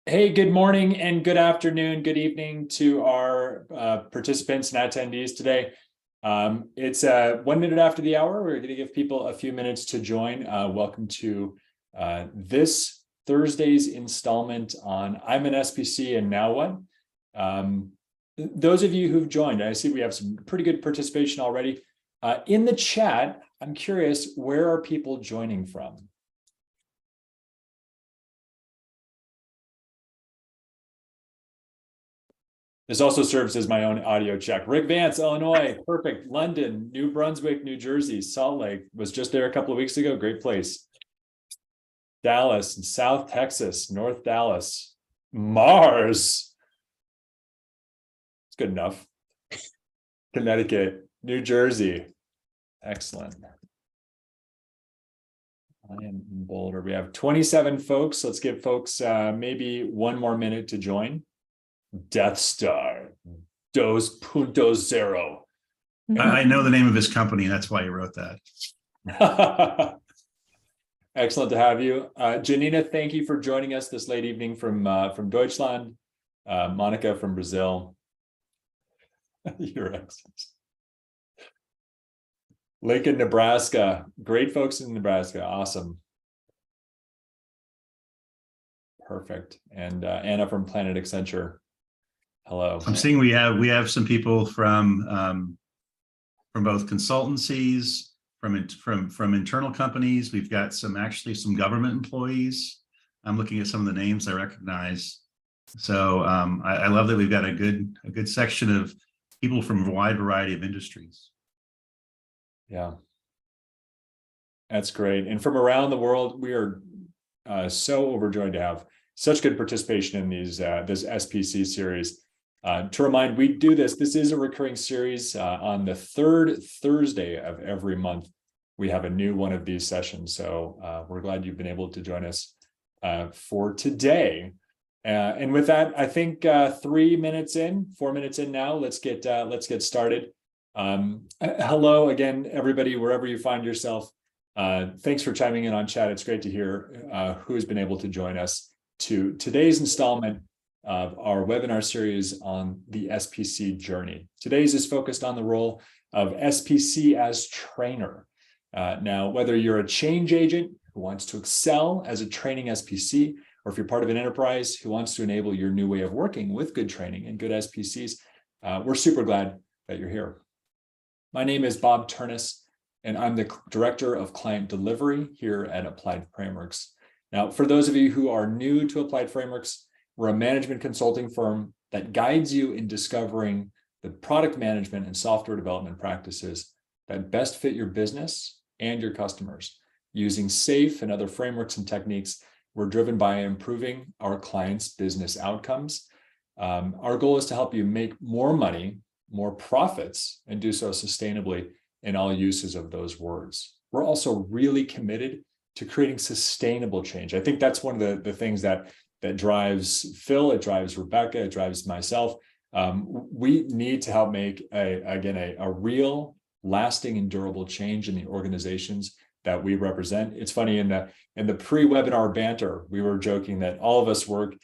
Hey, good morning and good afternoon, good evening to our participants and attendees today. It's 1 minute after the hour. We're going to give people a few minutes to join. Welcome to this Thursday's installment on I'm an SPC and now what? Those of you who've joined, I see we have some pretty good participation already. In the chat, I'm curious, where are people joining from? This also serves as my own audio check. Rick Vance, Illinois, perfect. London, New Brunswick, New Jersey, Salt Lake, was just there a couple of weeks ago, great place. Dallas, South Texas, North Dallas, Mars. It's good enough. Connecticut, New Jersey, excellent. I am in Boulder. We have 27 folks. Let's give folks maybe 1 more minute to join. Death Star, 2.0. I know the name of his company. That's why he wrote that. Excellent to have you. Janina, thank you for joining us this late evening from Deutschland. Monica from Brazil. Your Excellency. Lincoln, Nebraska. Great folks in Nebraska. Awesome. Perfect. And Anna from Planet Accenture. Hello. I'm seeing we have some people from both consultancies, from internal companies. We've got some government employees. I'm looking at some of the names I recognize. So I love that we've got a good section of people from a wide variety of industries. Yeah, that's great. And from around the world, we are so overjoyed to have such good participation in these this SPC series. To remind, we do this is a recurring series. On the 3rd Thursday of every month, we have a new one of these sessions. So we're glad you've been able to join us for today. And with that, I think 4 minutes in now, let's get started. Hello again, everybody, wherever you find yourself. Thanks for chiming in on chat. It's great to hear who has been able to join us to today's installment of our webinar series on the SPC Journey. Today's is focused on the role of SPC as trainer. Now, whether you're a change agent who wants to excel as a training SPC, or if you're part of an enterprise who wants to enable your new way of working with good training and good SPCs, we're super glad that you're here. My name is Bob Turnus, and I'm the Director of Client Delivery here at Applied Frameworks. Now, for those of you who are new to Applied Frameworks, we're a management consulting firm that guides you in discovering the product management and software development practices that best fit your business and your customers. Using SAFe and other frameworks and techniques, we're driven by improving our clients' business outcomes. Our goal is to help you make more money, more profits, and do so sustainably in all uses of those words. We're also really committed to creating sustainable change. I think that's one of the things that drives Phil, it drives Rebecca, it drives myself. We need to help make a real, lasting, and durable change in the organizations that we represent. It's funny, in the pre-webinar banter, we were joking that all of us work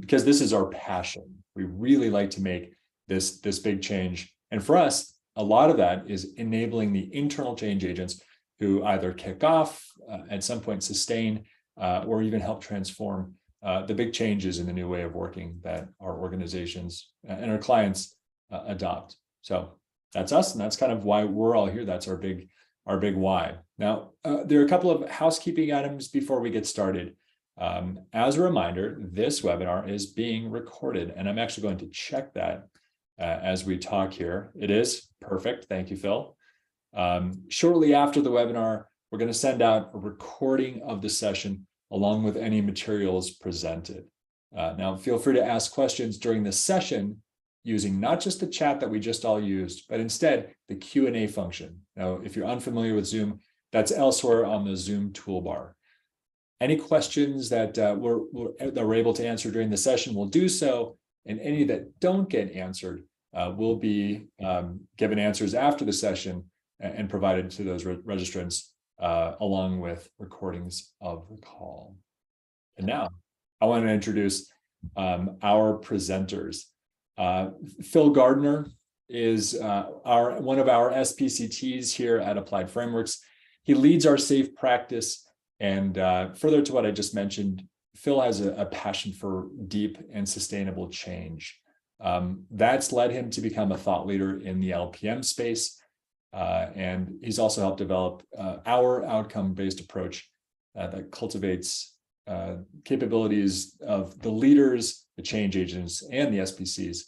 because this is our passion. We really like to make this big change. And for us, a lot of that is enabling the internal change agents who either kick off, at some point sustain, or even help transform the big changes in the new way of working that our organizations and our clients adopt. So that's us, and that's kind of why we're all here. That's our big why. Now, there are a couple of housekeeping items before we get started. As a reminder, this webinar is being recorded, and I'm actually going to check that as we talk here. It is perfect. Thank you, Phil. Shortly after the webinar, we're going to send out a recording of the session along with any materials presented. Now, feel free to ask questions during the session using not just the chat that we just all used, but instead the Q&A function. Now, if you're unfamiliar with Zoom, that's elsewhere on the Zoom toolbar. Any questions that we're able to answer during the session, we'll do so, and any that don't get answered will be given answers after the session and provided to those registrants along with recordings of the call. And now I want to introduce our presenters. Phil Gardiner is one of our SPCTs here at Applied Frameworks. He leads our safe practice, and further to what I just mentioned, Phil has a passion for deep and sustainable change. That's led him to become a thought leader in the LPM space, and he's also helped develop our outcome-based approach that cultivates capabilities of the leaders, the change agents, and the SPCs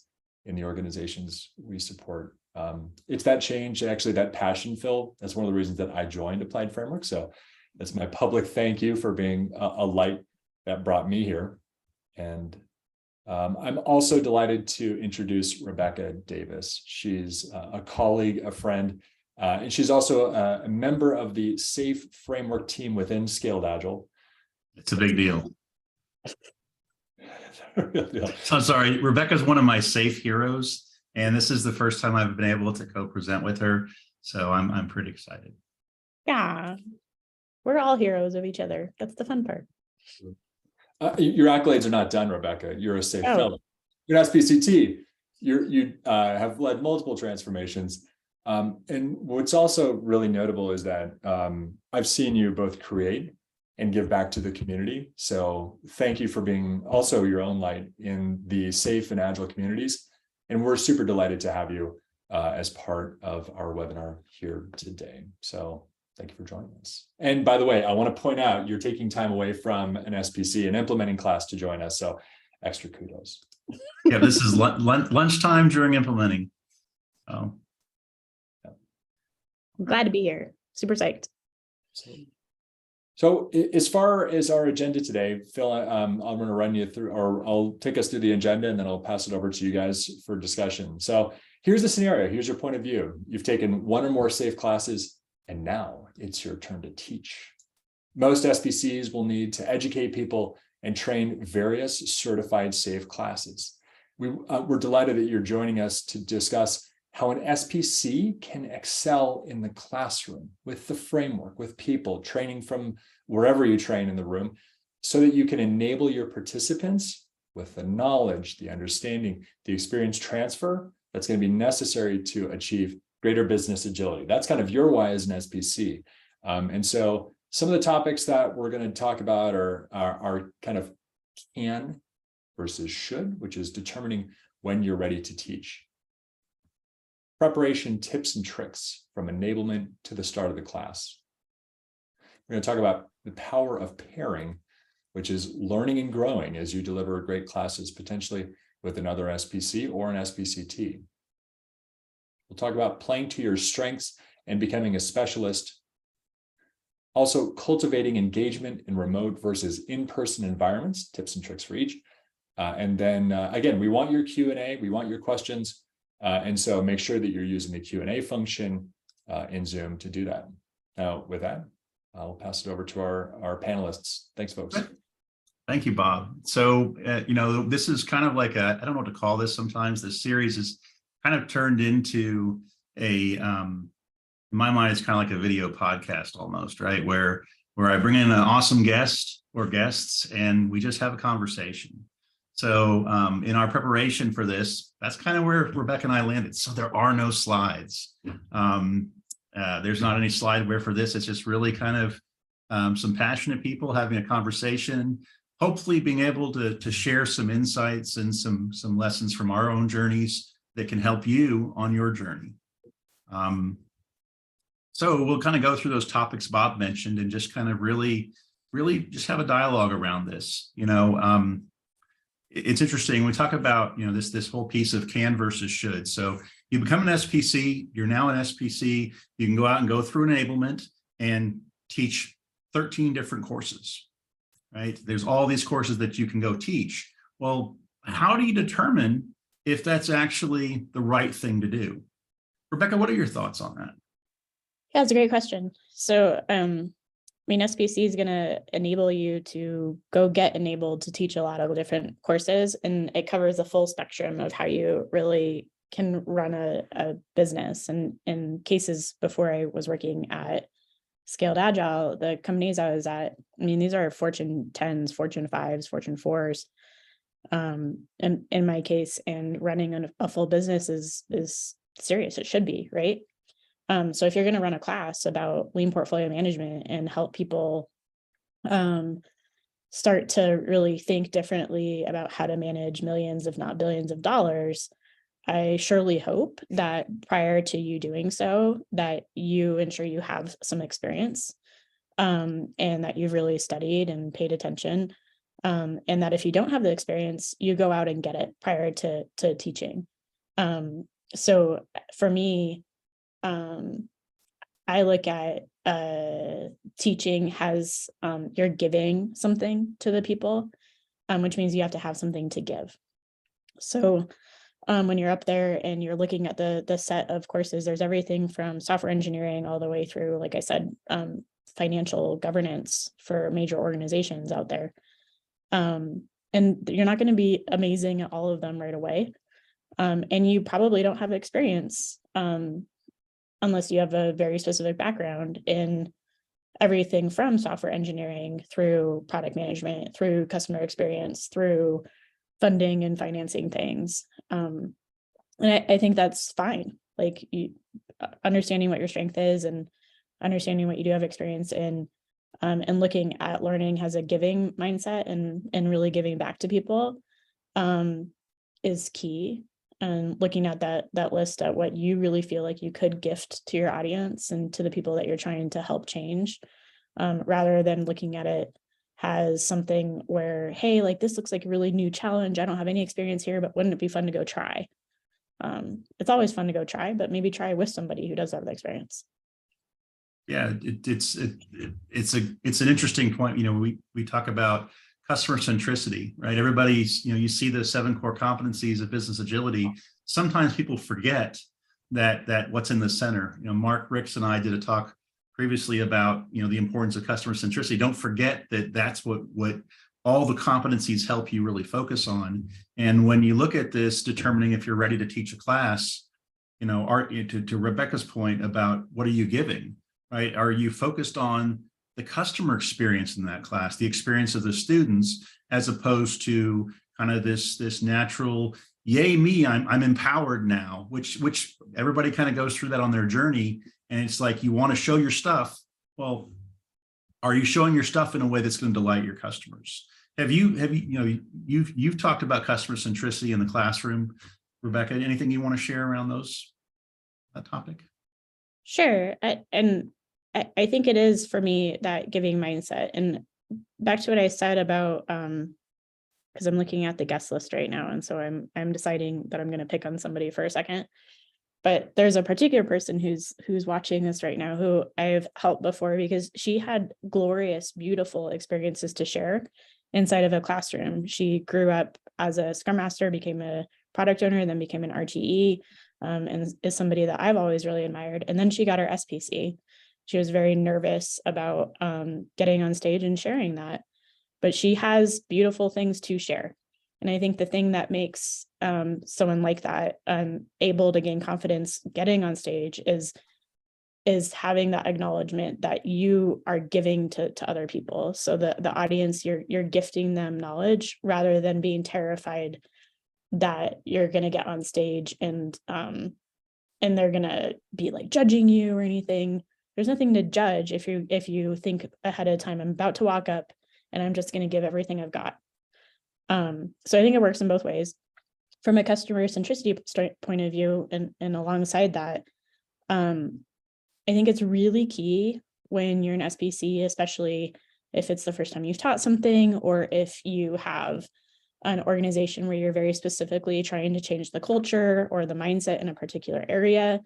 in the organizations we support. It's that change, actually, that passion, Phil. That's one of the reasons that I joined Applied Framework. So that's my public thank you for being a light that brought me here. And I'm also delighted to introduce Rebecca Davis. She's a colleague, a friend, and she's also a member of the SAFE framework team within Scaled Agile. It's a big deal. So I'm sorry, Rebecca's one of my SAFE heroes, and this is the first time I've been able to co-present with her. So I'm pretty excited. Yeah, we're all heroes of each other. That's the fun part. Your accolades are not done, Rebecca. You're a SAFE Oh. fellow. You're an SPCT. You have led multiple transformations. And what's also really notable is that I've seen you both create and give back to the community. So thank you for being also your own light in the safe and agile communities. And we're super delighted to have you as part of our webinar here today. So thank you for joining us. And by the way, I want to point out you're taking time away from an SPC, an implementing class, to join us. So extra kudos. Yeah, this is lunchtime during implementing. Oh, I'm glad to be here. Super psyched. So as far as our agenda today, Phil, I'm going to run you through, or I'll take us through the agenda, and then I'll pass it over to you guys for discussion. So here's the scenario. Here's your point of view. You've taken one or more SAFE classes, and now it's your turn to teach. Most SPCs will need to educate people and train various certified SAFE classes. We're delighted that you're joining us to discuss how an SPC can excel in the classroom with the framework, with people, training from wherever you train in the room, so that you can enable your participants with the knowledge, the understanding, the experience transfer that's going to be necessary to achieve greater business agility. That's kind of your why as an SPC. And so some of the topics that we're going to talk about are kind of can versus should, which is determining when you're ready to teach. Preparation tips and tricks from enablement to the start of the class. We're going to talk about the power of pairing, which is learning and growing as you deliver great classes, potentially with another SPC or an SPCT. We'll talk about playing to your strengths and becoming a specialist. Also, cultivating engagement in remote versus in-person environments, tips and tricks for each. And then again, we want your Q&A, we want your questions. And so make sure that you're using the Q&A function in Zoom to do that. Now, with that, I'll pass it over to our panelists. Thanks, folks. thank you, Bob. So, this is kind of like I don't know what to call this sometimes. This series is kind of turned into in my mind, it's kind of like a video podcast almost, right? Where I bring in an awesome guest or guests and we just have a conversation. So in our preparation for this, that's kind of where Rebecca and I landed. So there are no slides. There's not any slideware for this. It's just really kind of some passionate people having a conversation, hopefully being able to share some insights and some lessons from our own journeys that can help you on your journey. So we'll kind of go through those topics Bob mentioned and just kind of really just have a dialogue around this. It's interesting. We talk about, this whole piece of can versus should. So you become an SPC, you're now an SPC, you can go out and go through enablement and teach 13 different courses, right? There's all these courses that you can go teach. Well, how do you determine if that's actually the right thing to do? Rebecca, what are your thoughts on that? Yeah, it's a great question. So, SPC is going to enable you to go get enabled to teach a lot of different courses, and it covers the full spectrum of how you really can run a business. And in cases before I was working at Scaled Agile, the companies I was at, these are Fortune 10s, Fortune 5s, Fortune 4s. in my case, and running a full business is serious. It should be, right? So if you're going to run a class about lean portfolio management and help people start to really think differently about how to manage millions, if not billions of dollars, I surely hope that prior to you doing so, that you ensure you have some experience, and that you've really studied and paid attention. And that if you don't have the experience, you go out and get it prior to teaching. So for me, I look at teaching as you're giving something to the people, which means you have to have something to give. So when you're up there and you're looking at the set of courses, there's everything from software engineering all the way through, like I said, financial governance for major organizations out there. And you're not going to be amazing at all of them right away. And you probably don't have experience unless you have a very specific background in everything from software engineering through product management, through customer experience, through funding and financing things. And I think that's fine. Like, understanding what your strength is and understanding what you do have experience in, and looking at learning as a giving mindset and really giving back to people is key. And looking at that list at what you really feel like you could gift to your audience and to the people that you're trying to help change, rather than looking at it as something where, hey, like, this looks like a really new challenge. I don't have any experience here, but wouldn't it be fun to go try? It's always fun to go try, but maybe try with somebody who does have the experience. Yeah, it's an interesting point. We talk about customer centricity, right? Everybody's, you see the 7 core competencies of business agility. Sometimes people forget that what's in the center. Mark Ricks and I did a talk previously about, the importance of customer centricity. Don't forget that that's what all the competencies help you really focus on. And when you look at this, determining if you're ready to teach a class, to Rebecca's point about what are you giving, right? Are you focused on the customer experience in that class, the experience of the students, as opposed to kind of this natural, yay me, I'm empowered now, which everybody kind of goes through that on their journey. And it's like, you want to show your stuff. Well, are you showing your stuff in a way that's going to delight your customers? You've talked about customer centricity in the classroom, Rebecca. Anything you want to share around that topic? Sure. I think it is, for me, that giving mindset. And back to what I said about, because I'm looking at the guest list right now, and so I'm deciding that I'm going to pick on somebody for a second. But there's a particular person who's watching this right now who I've helped before, because she had glorious, beautiful experiences to share inside of a classroom. She grew up as a Scrum Master, became a product owner, then became an RTE, and is somebody that I've always really admired. And then she got her SPC. She was very nervous about getting on stage and sharing that, but she has beautiful things to share. And I think the thing that makes someone like that able to gain confidence getting on stage is having that acknowledgement that you are giving to other people. So the audience, you're gifting them knowledge rather than being terrified that you're going to get on stage and they're going to be like judging you or anything. There's nothing to judge if you think ahead of time, I'm about to walk up and I'm just going to give everything I've got. So I think it works in both ways. From a customer centricity point of view, and alongside that, I think it's really key when you're an SPC, especially if it's the first time you've taught something, or if you have an organization where you're very specifically trying to change the culture or the mindset in a particular area,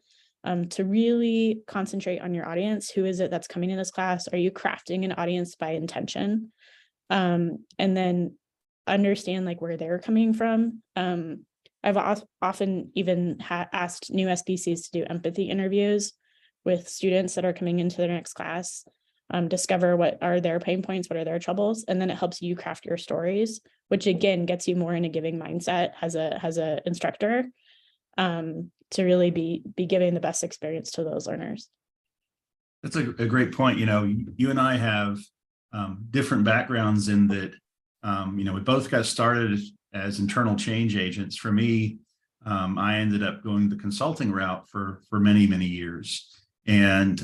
to really concentrate on your audience. Who is it that's coming to this class? Are you crafting an audience by intention? And then understand like where they're coming from. I've often even asked new SPCs to do empathy interviews with students that are coming into their next class, discover what are their pain points, what are their troubles, and then it helps you craft your stories, which again gets you more in a giving mindset as a instructor, to really be giving the best experience to those learners. That's a great point. You and I have different backgrounds in that, we both got started as internal change agents. For me, I ended up going the consulting route for many, many years, and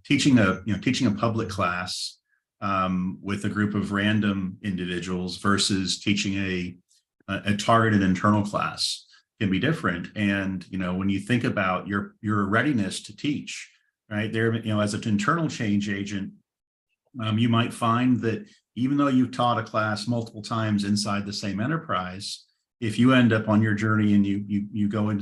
teaching a public class with a group of random individuals versus teaching a targeted internal class can be different. And when you think about your readiness to teach, right there, as an internal change agent, you might find that even though you've taught a class multiple times inside the same enterprise, if you end up on your journey and you go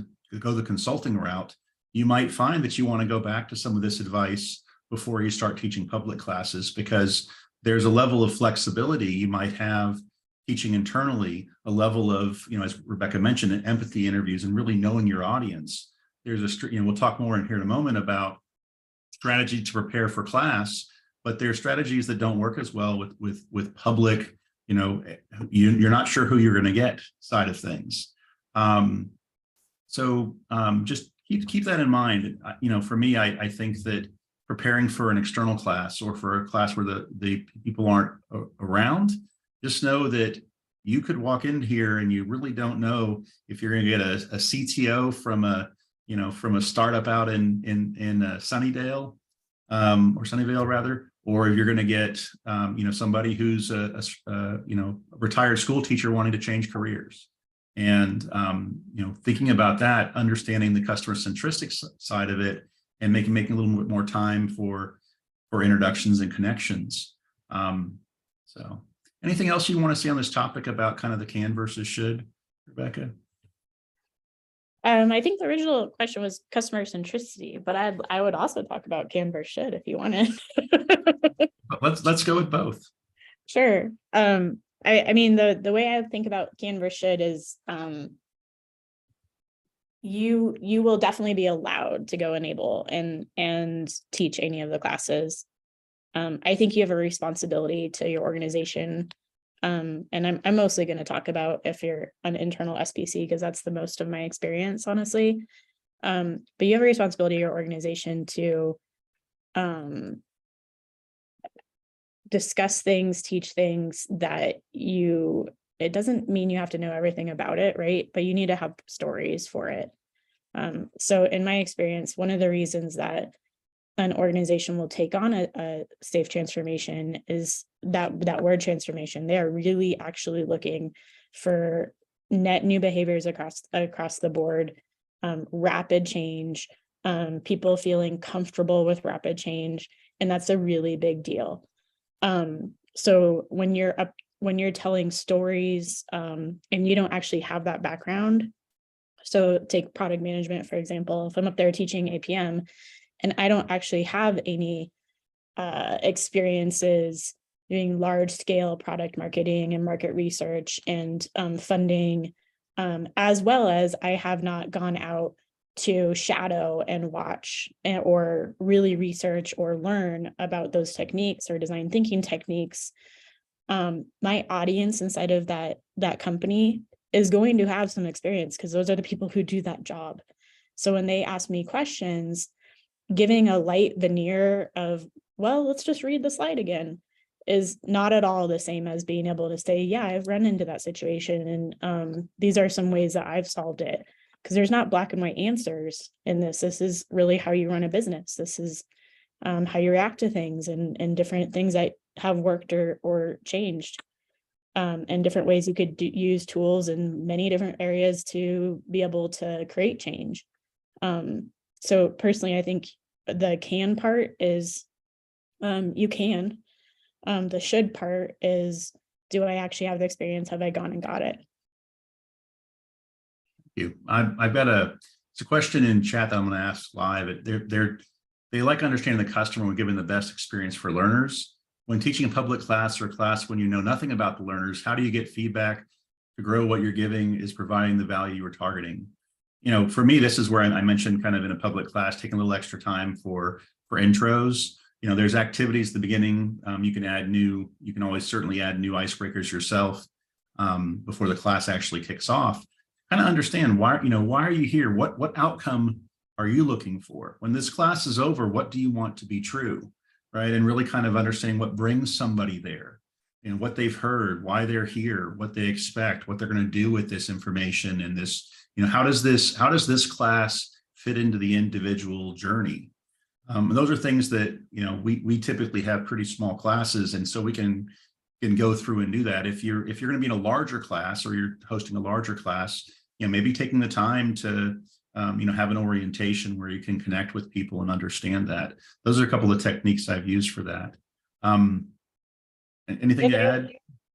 the consulting route, you might find that you want to go back to some of this advice before you start teaching public classes, because there's a level of flexibility you might have teaching internally, a level of, as Rebecca mentioned, empathy interviews and really knowing your audience. There's we'll talk more in here in a moment about strategy to prepare for class, but there are strategies that don't work as well with public, you're not sure who you're going to get side of things. Just keep that in mind. For me, I think that preparing for an external class or for a class where the people aren't around, just know that you could walk in here and you really don't know if you're going to get a CTO from a startup out in Sunnydale, or Sunnyvale rather, or if you're going to get somebody who's a retired school teacher wanting to change careers. And thinking about that, understanding the customer centric side of it, and making a little bit more time for introductions and connections. So anything else you want to see on this topic about kind of the can versus should, Rebecca? I think the original question was customer centricity, but I would also talk about can versus should if you wanted. Let's go with both. Sure. I mean, the way I think about can versus should is you will definitely be allowed to go enable and teach any of the classes. I think you have a responsibility to your organization. And I'm mostly going to talk about if you're an internal SPC, because that's the most of my experience, honestly. But you have a responsibility to your organization to discuss things, teach things that it doesn't mean you have to know everything about it, right? But you need to have stories for it. So in my experience, one of the reasons that an organization will take on a safe transformation is that word transformation. They are really actually looking for net new behaviors across the board, rapid change, people feeling comfortable with rapid change, and that's a really big deal. So when you're telling stories, and you don't actually have that background, so take product management, for example. If I'm up there teaching APM and I don't actually have any experiences doing large scale product marketing and market research and funding, as well as I have not gone out to shadow and watch or really research or learn about those techniques or design thinking techniques, my audience inside of that company is going to have some experience, because those are the people who do that job. So when they ask me questions, giving a light veneer of, well, let's just read the slide again, is not at all the same as being able to say, yeah, I've run into that situation, and these are some ways that I've solved it. Because there's not black and white answers in this. This is really how you run a business. This is how you react to things and different things that have worked or changed, and different ways you could use tools in many different areas to be able to create change. So personally, I think the can part is you can. The should part is, do I actually have the experience? Have I gone and got it? I've got it's a question in chat that I'm going to ask live. They like understanding the customer when giving the best experience for learners. When teaching a public class or a class when you know nothing about the learners, how do you get feedback to grow what you're giving is providing the value you are targeting? For me, this is where I mentioned kind of in a public class, taking a little extra time for intros. There's activities at the beginning. You can always certainly add new icebreakers yourself before the class actually kicks off. Kind of understand why are you here? What outcome are you looking for? When this class is over, what do you want to be true? Right. And really kind of understanding what brings somebody there. and what they've heard, why they're here, what they expect, what they're going to do with this information, and this, how does this class fit into the individual journey? And those are things that, we typically have pretty small classes, and so we can go through and do that. If you're going to be in a larger class, or you're hosting a larger class, maybe taking the time to have an orientation where you can connect with people and understand that. Those are a couple of techniques I've used for that. Anything to add?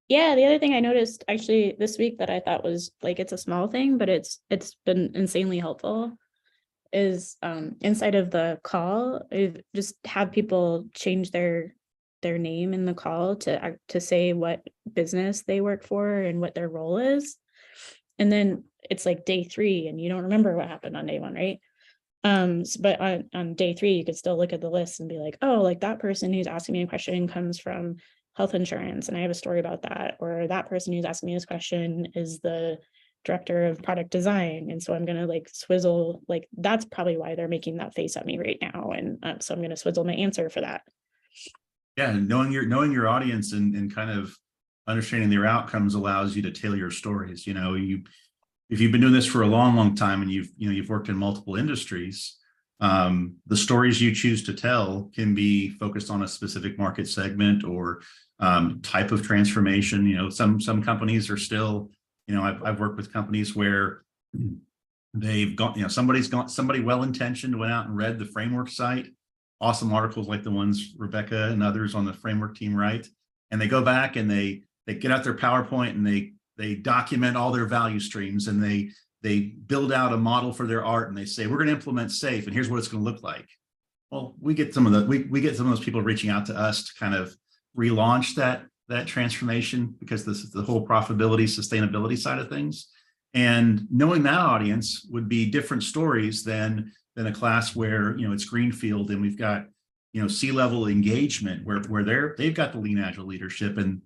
Yeah, the other thing I noticed actually this week that I thought was like, it's a small thing, but it's been insanely helpful, is inside of the call, just have people change their name in the call to say what business they work for and what their role is. And then it's like day 3 and you don't remember what happened on day 1, right? But on day 3, you could still look at the list and be like, oh, like that person who's asking me a question comes from health insurance, and I have a story about that. Or that person who's asking me this question is the director of product design, and so I'm gonna like swizzle, like that's probably why they're making that face at me right now, and so I'm gonna swizzle my answer for that. Yeah, knowing your audience and kind of understanding their outcomes allows you to tailor your stories. If you've been doing this for a long time and you've worked in multiple industries, the stories you choose to tell can be focused on a specific market segment or type of transformation. Some companies are still, I've worked with companies where they've gone, somebody well-intentioned went out and read the framework site, awesome articles like the ones Rebecca and others on the framework team write, and they go back and they get out their PowerPoint and they document all their value streams, and they build out a model for their art, and they say, we're going to implement SAFe, and here's what it's going to look like. Well, we get some of those people reaching out to us to kind of relaunch that transformation, because this is the whole profitability, sustainability side of things. And knowing that audience would be different stories than a class where, it's greenfield and we've got, C-level engagement where they've got the lean agile leadership and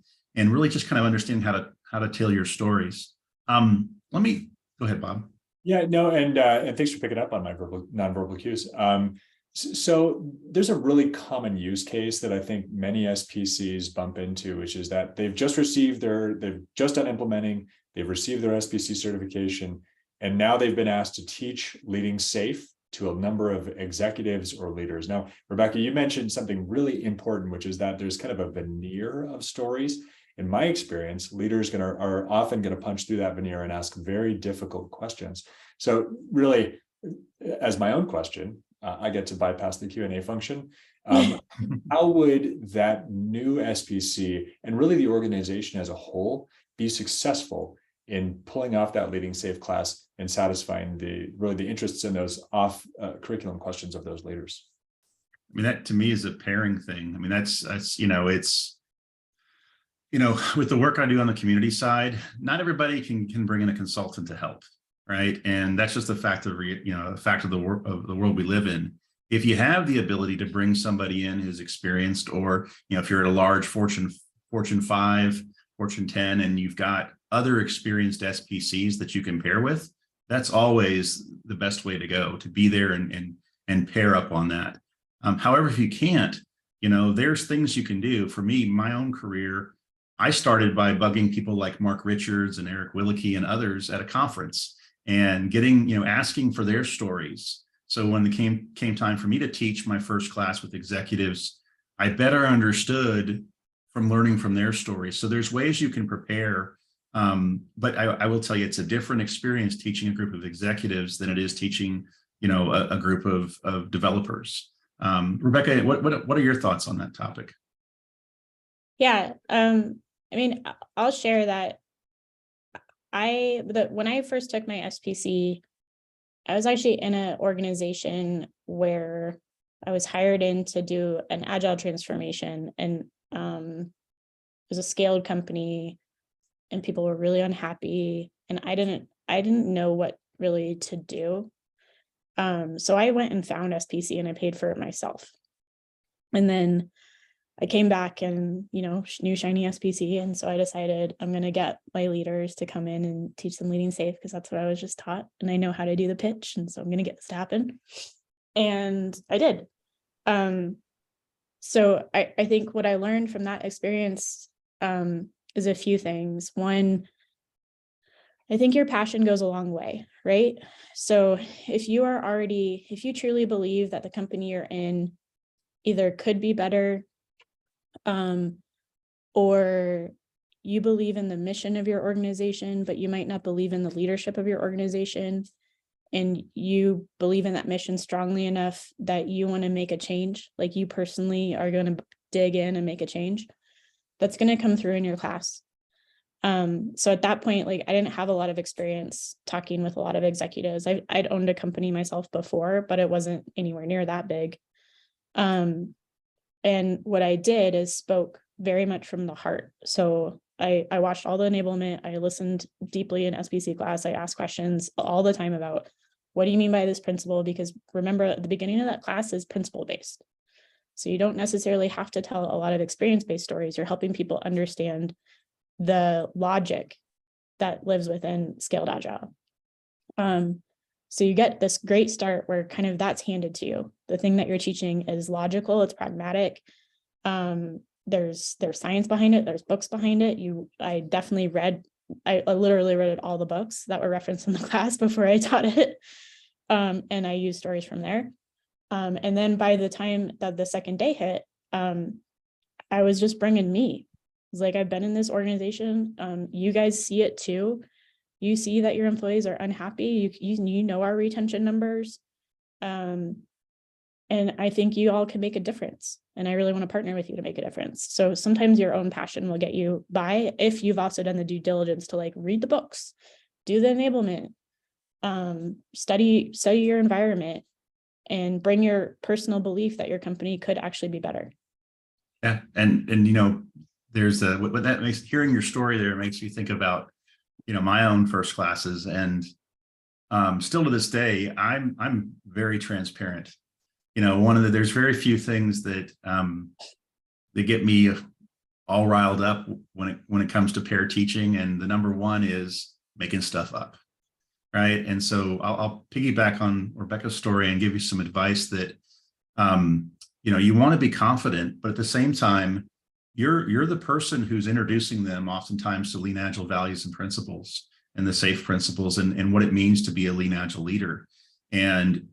really just kind of understand how to tell your stories. Let me go ahead, Bob. Yeah, no, and thanks for picking up on my nonverbal cues. So there's a really common use case that I think many SPCs bump into, which is that they've just done implementing, they've received their SPC certification, and now they've been asked to teach leading SAFe to a number of executives or leaders. Now, Rebecca, you mentioned something really important, which is that there's kind of a veneer of stories. In my experience, leaders are often going to punch through that veneer and ask very difficult questions. So really, as my own question, I get to bypass the Q&A function. How would that new SPC and really the organization as a whole be successful in pulling off that leading SAFe class and satisfying the interests in those off curriculum questions of those leaders? I mean, that to me is a pairing thing. I mean, that's it's, with the work I do on the community side, not everybody can bring in a consultant to help, right? And that's just the fact of the world we live in. If you have the ability to bring somebody in who's experienced, or if you're at a large Fortune 5, Fortune 10, and you've got other experienced SPCs that you can pair with, that's always the best way to go, to be there and pair up on that. However, if you can't, there's things you can do. For me, my own career, I started by bugging people like Mark Richards and Eric Willicke and others at a conference and asking for their stories. So when it came time for me to teach my first class with executives, I better understood from learning from their stories. So there's ways you can prepare. But I will tell you, it's a different experience teaching a group of executives than it is teaching, a group of developers. Rebecca, what are your thoughts on that topic? Yeah, I mean, I'll share that when I first took my SPC, I was actually in an organization where I was hired in to do an agile transformation, and it was a scaled company, and people were really unhappy, and I didn't know what really to do. So I went and found SPC and I paid for it myself. And then I came back and, new shiny SPC. And so I decided I'm going to get my leaders to come in and teach them leading SAFe, because that's what I was just taught. And I know how to do the pitch. And so I'm going to get this to happen. And I did. So I think what I learned from that experience is a few things. One, I think your passion goes a long way, right? So if you truly believe that the company you're in either could be better, or you believe in the mission of your organization, but you might not believe in the leadership of your organization, and you believe in that mission strongly enough that you want to make a change, like you personally are going to dig in and make a change, that's going to come through in your class. So at that point, like I didn't have a lot of experience talking with a lot of executives. I'd owned a company myself before, but it wasn't anywhere near that big. And what I did is spoke very much from the heart. So I watched all the enablement. I listened deeply in SPC class. I asked questions all the time about, what do you mean by this principle? Because remember, at the beginning of that class is principle based. So you don't necessarily have to tell a lot of experience-based stories. You're helping people understand the logic that lives within Scaled Agile. So you get this great start where kind of that's handed to you. The thing that you're teaching is logical, it's pragmatic. There's science behind it, there's books behind it. I literally read all the books that were referenced in the class before I taught it. And I used stories from there. And then by the time that the second day hit, I was just bringing me. It's like, I've been in this organization. You guys see it too. You see that your employees are unhappy. You know our retention numbers. And I think you all can make a difference. And I really want to partner with you to make a difference. So sometimes your own passion will get you by, if you've also done the due diligence to like read the books, do the enablement, study your environment, and bring your personal belief that your company could actually be better. Yeah, and you know, there's what that makes, hearing your story there makes me think about, you know, my own first classes, and still to this day, I'm very transparent. You know, there's very few things that that get me all riled up when it comes to pair teaching, and the number one is making stuff up, right? And so I'll piggyback on Rebecca's story and give you some advice that you know, you want to be confident, but at the same time, you're the person who's introducing them oftentimes to lean agile values and principles, and the SAFe principles, and what it means to be a lean agile leader. And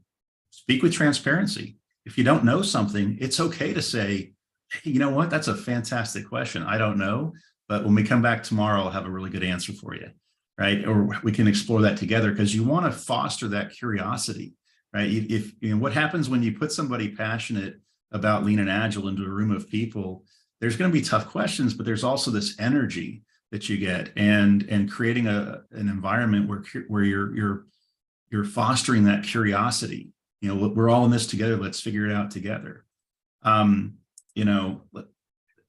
speak with transparency. If you don't know something, it's okay to say, hey, you know what, that's a fantastic question. I don't know, but when we come back tomorrow, I'll have a really good answer for you, right? Or we can explore that together, because you want to foster that curiosity, right? If you know what happens when you put somebody passionate about lean and agile into a room of people, there's going to be tough questions, but there's also this energy that you get, and creating an environment where you're fostering that curiosity. You know, we're all in this together. Let's figure it out together. You know,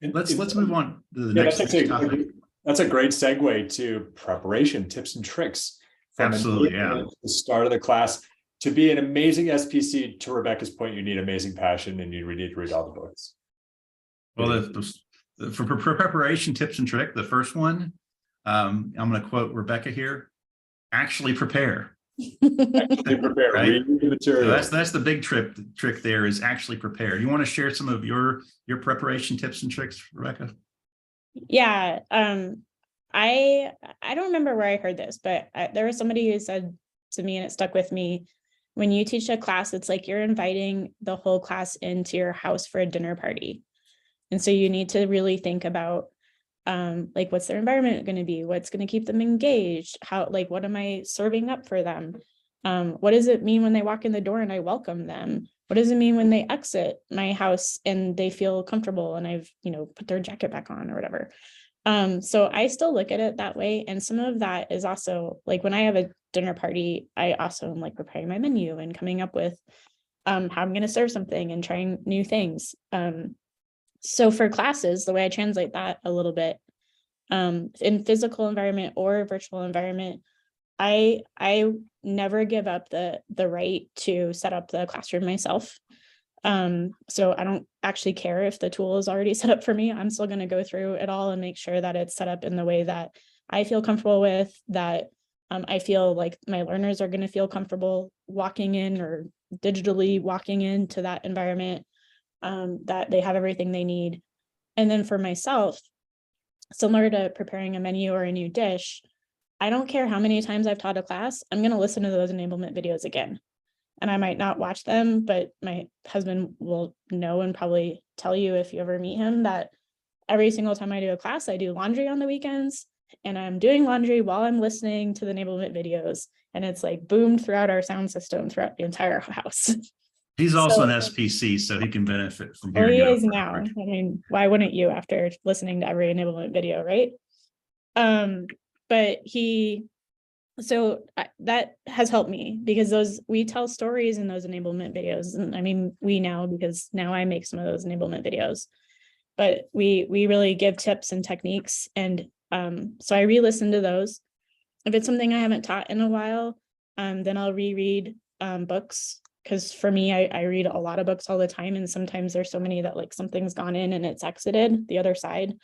let's move on to the next topic. That's a great segue to preparation tips and tricks. Absolutely, yeah. The start of the class. To be an amazing SPC, to Rebecca's point, you need amazing passion, and you need to read all the books. Well, for preparation tips and trick, the first one, I'm going to quote Rebecca here: actually prepare. Actually prepare. Right? Read the material. So that's the big trick there, is actually prepare. You want to share some of your preparation tips and tricks, Rebecca? Yeah. I don't remember where I heard this, but there was somebody who said to me, and it stuck with me: when you teach a class, it's like you're inviting the whole class into your house for a dinner party. And so you need to really think about like, what's their environment going to be? What's going to keep them engaged? What am I serving up for them? What does it mean when they walk in the door and I welcome them? What does it mean when they exit my house and they feel comfortable and I've, put their jacket back on or whatever? So I still look at it that way. And some of that is also like, when I have a dinner party, I also am like preparing my menu and coming up with how I'm going to serve something and trying new things. So for classes, the way I translate that a little bit, in physical environment or virtual environment, I never give up the right to set up the classroom myself. So I don't actually care if the tool is already set up for me. I'm still going to go through it all and make sure that it's set up in the way that I feel comfortable with, that I feel like my learners are going to feel comfortable walking in or digitally walking into that environment, that they have everything they need. And then for myself, similar to preparing a menu or a new dish, I don't care how many times I've taught a class, I'm going to listen to those enablement videos again. And I might not watch them, but my husband will know and probably tell you if you ever meet him that every single time I do a class, I do laundry on the weekends, and I'm doing laundry while I'm listening to the enablement videos. And it's like boomed throughout our sound system throughout the entire house. He's also So- an SPC, so he can benefit from Well, hearing he it is over and now. over. I mean, why wouldn't you after listening to every enablement video, right? But that has helped me because we tell stories in those enablement videos. And I mean, we now, because now I make some of those enablement videos, but we really give tips and techniques. And so I re-listen to those. If it's something I haven't taught in a while, then I'll reread books. Because for me, I read a lot of books all the time. And sometimes there's so many that like something's gone in and it's exited the other side.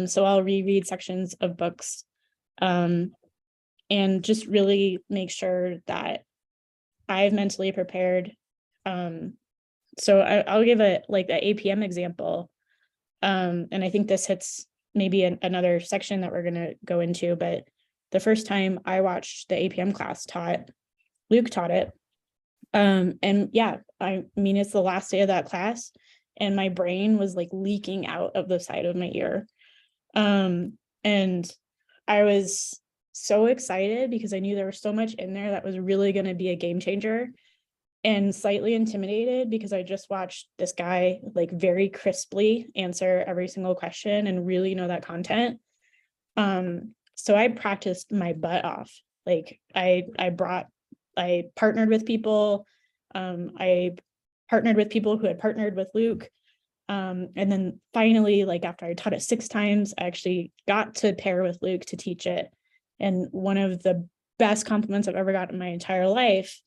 So I'll reread sections of books and just really make sure that I've mentally prepared. So I'll give the APM example. And I think this hits maybe another section that we're going to go into, but the first time I watched the APM class Luke taught it. And yeah, I mean, it's the last day of that class and my brain was like leaking out of the side of my ear. And I was so excited because I knew there was so much in there that was really going to be a game changer, and slightly intimidated because I just watched this guy like very crisply answer every single question and really know that content. So I practiced my butt off. Like I partnered with people. I partnered with people who had partnered with Luke. And then finally, like after I taught it 6 times, I actually got to pair with Luke to teach it. And one of the best compliments I've ever gotten in my entire life,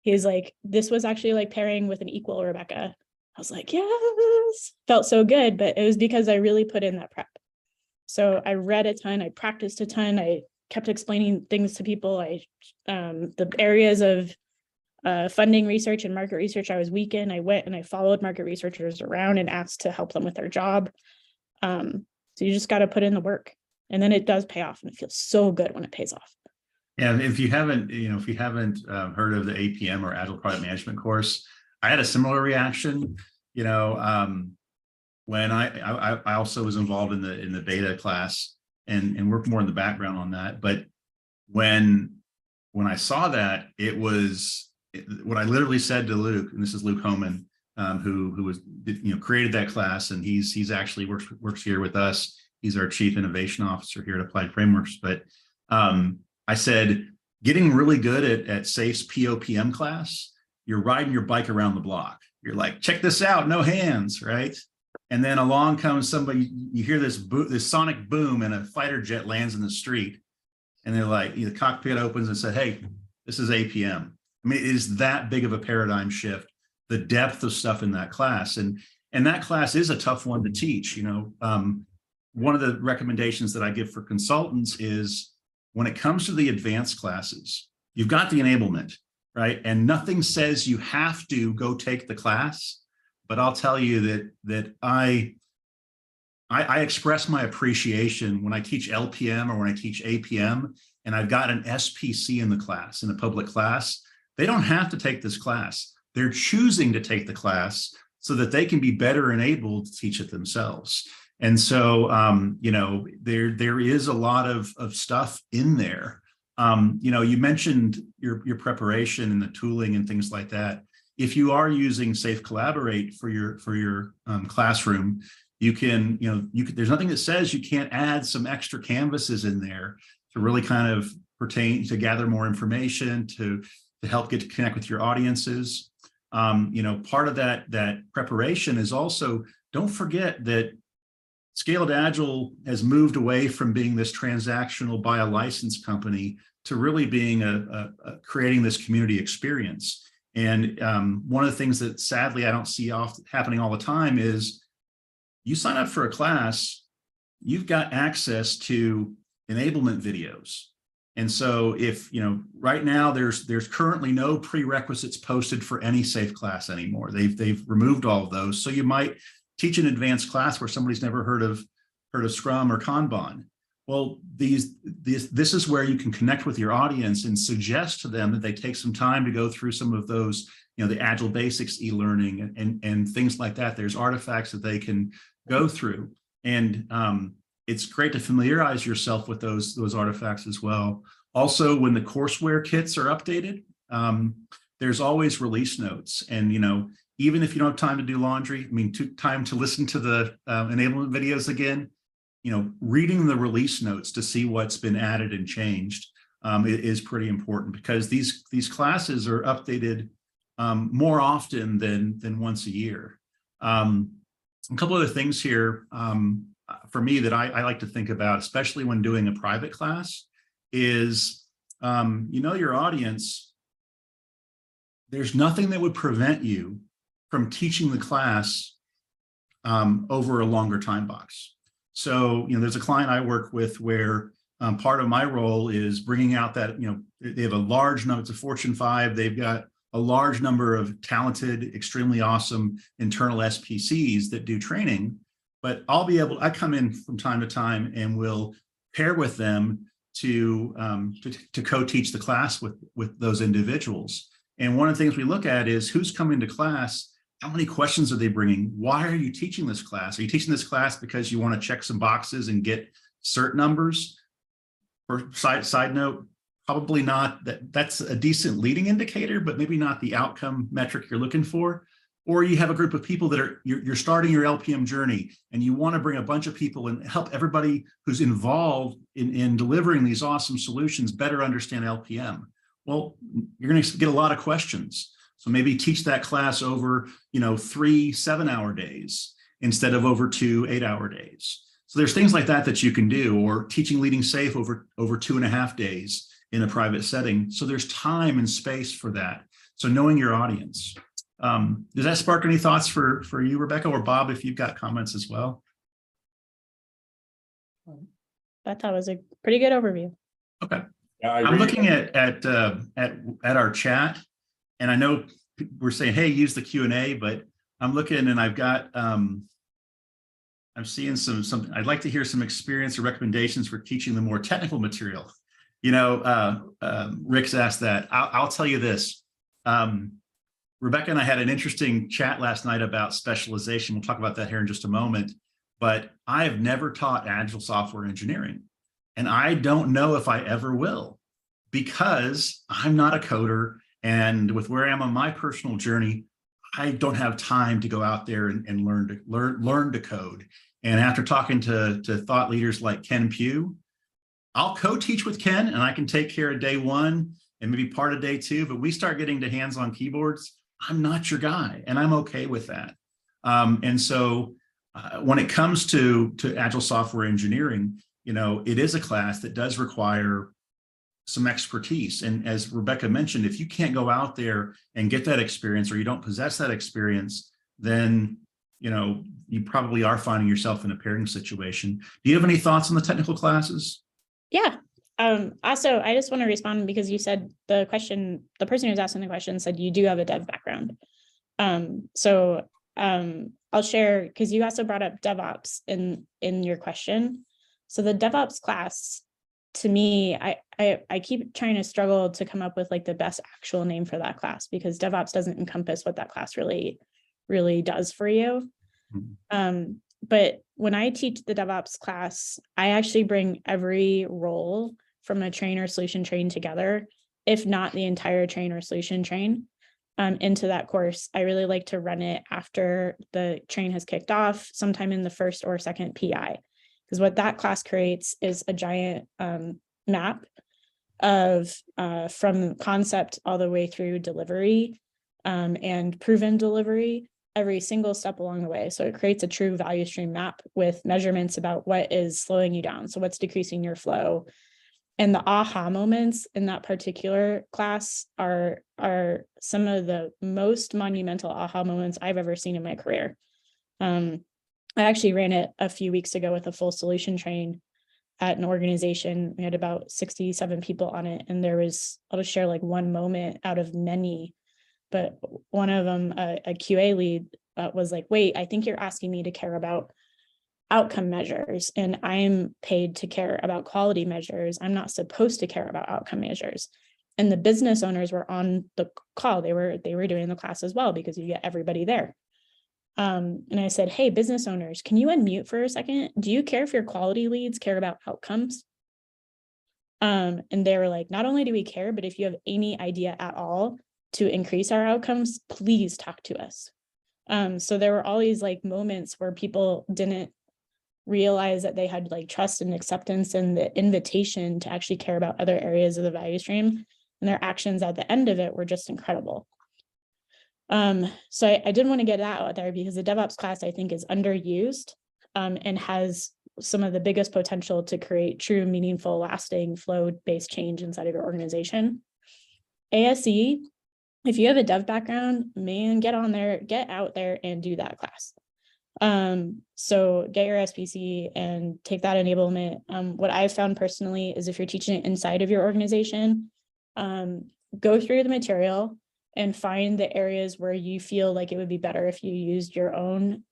he's like, this was actually like pairing with an equal, Rebecca. I was like, yes, felt so good, but it was because I really put in that prep. So I read a ton, I practiced a ton, I kept explaining things to people. The areas of funding research and market research I was weak in, I went and I followed market researchers around and asked to help them with their job. So you just got to put in the work, and then it does pay off, and it feels so good when it pays off. Yeah, if you haven't heard of the APM or Agile Product Management course, I had a similar reaction. When I also was involved in the beta class and worked more in the background on that. But when I saw that, it was what I literally said to Luke, and this is Luke Homan, who was created that class, and he's actually works here with us. He's our Chief Innovation Officer here at Applied Frameworks. But I said, getting really good at SAFE's POPM class, you're riding your bike around the block. You're like, check this out, no hands, right? And then along comes somebody, you hear this sonic boom, and a fighter jet lands in the street. And they're like, the cockpit opens and said, hey, this is APM. I mean, it is that big of a paradigm shift, the depth of stuff in that class. And that class is a tough one to teach. One of the recommendations that I give for consultants is when it comes to the advanced classes, you've got the enablement, right? And nothing says you have to go take the class. But I'll tell you that I express my appreciation when I teach LPM or when I teach APM, and I've got an SPC in the class, in a public class. They don't have to take this class. They're choosing to take the class so that they can be better enabled to teach it themselves. And so, there is a lot of stuff in there. You mentioned your preparation and the tooling and things like that. If you are using Safe Collaborate for your classroom, you can, there's nothing that says you can't add some extra canvases in there to really kind of pertain to gather more information, to help get to connect with your audiences. Part of that preparation is also, don't forget that Scaled Agile has moved away from being this transactional buy a license company to really being creating this community experience. And one of the things that sadly I don't see happening all the time is you sign up for a class, you've got access to enablement videos. And so if, right now there's currently no prerequisites posted for any SAFE class anymore. They've removed all of those. So you might teach an advanced class where somebody's never heard of heard of Scrum or Kanban? Well, this is where you can connect with your audience and suggest to them that they take some time to go through some of those, the Agile Basics e-learning and things like that. There's artifacts that they can go through. And it's great to familiarize yourself with those artifacts as well. Also, when the courseware kits are updated, there's always release notes. And, even if you don't have time to do laundry, time to listen to the enablement videos again, reading the release notes to see what's been added and changed is pretty important, because these classes are updated more often than once a year. A couple other things here for me that I like to think about, especially when doing a private class, is your audience. There's nothing that would prevent you from teaching the class over a longer time box. So, there's a client I work with where part of my role is bringing out that, they have a large number, it's a Fortune 5, they've got a large number of talented, extremely awesome internal SPCs that do training, but I come in from time to time and will pair with them to co-teach the class with those individuals. And one of the things we look at is who's coming to class. How many questions are they bringing? Why are you teaching this class? Are you teaching this class because you want to check some boxes and get cert numbers? Or side note, probably not. That's a decent leading indicator, but maybe not the outcome metric you're looking for. Or you have a group of people that you're starting your LPM journey and you want to bring a bunch of people and help everybody who's involved in delivering these awesome solutions better understand LPM. Well, you're going to get a lot of questions. So maybe teach that class over, 3 7-hour days instead of over 2 8-hour days. So there's things like that you can do, or teaching leading safe over 2.5 days in a private setting. So there's time and space for that. So knowing your audience. Does that spark any thoughts for you, Rebecca, or Bob, if you've got comments as well? I thought it was a pretty good overview. Okay. Yeah, I'm looking at our chat. And I know we're saying, hey, use the Q&A, but I'm looking and I've got, I'm seeing some, I'd like to hear some experience or recommendations for teaching the more technical material. Rick's asked that. I'll tell you this. Rebecca and I had an interesting chat last night about specialization. We'll talk about that here in just a moment, but I have never taught Agile software engineering. And I don't know if I ever will, because I'm not a coder. And with where I am on my personal journey, I don't have time to go out there and learn to code. And after talking to thought leaders like Ken Pugh, I'll co-teach with Ken and I can take care of day 1 and maybe part of day 2, but we start getting to hands-on keyboards, I'm not your guy, and I'm okay with that. And so when it comes to Agile software engineering, it is a class that does require some expertise. And as Rebecca mentioned, if you can't go out there and get that experience, or you don't possess that experience, then, you probably are finding yourself in a pairing situation. Do you have any thoughts on the technical classes? Yeah. Also, I just want to respond because you said the person who's asking the question said you do have a dev background. I'll share, because you also brought up DevOps in your question. So the DevOps class, to me, I keep trying to struggle to come up with like the best actual name for that class, because DevOps doesn't encompass what that class really does for you. Mm-hmm. But when I teach the DevOps class, I actually bring every role from a train or solution train together, if not the entire train or solution train, into that course. I really like to run it after the train has kicked off, sometime in the first or second PI. Because what that class creates is a giant map of from concept all the way through delivery and proven delivery, every single step along the way. So it creates a true value stream map with measurements about what is slowing you down. So what's decreasing your flow. And the aha moments in that particular class are some of the most monumental aha moments I've ever seen in my career. I actually ran it a few weeks ago with a full solution train at an organization. We had about 67 people on it. And there was, I'll just share like one moment out of many, but one of them, a QA lead was like, wait, I think you're asking me to care about outcome measures, and I'm paid to care about quality measures. I'm not supposed to care about outcome measures. And the business owners were on the call. They were doing the class as well, because you get everybody there. And I said, hey, business owners, can you unmute for a second? Do you care if your quality leads care about outcomes? And they were like, not only do we care, but if you have any idea at all to increase our outcomes, please talk to us. So there were all these like moments where people didn't realize that they had like trust and acceptance and the invitation to actually care about other areas of the value stream, and their actions at the end of it were just incredible. So I didn't want to get that out there, because the DevOps class, I think, is underused, and has some of the biggest potential to create true, meaningful, lasting flow-based change inside of your organization. ASE, if you have a dev background, man, get out there and do that class. So get your SPC and take that enablement. What I've found personally is if you're teaching it inside of your organization, go through the material and find the areas where you feel like it would be better if you used your own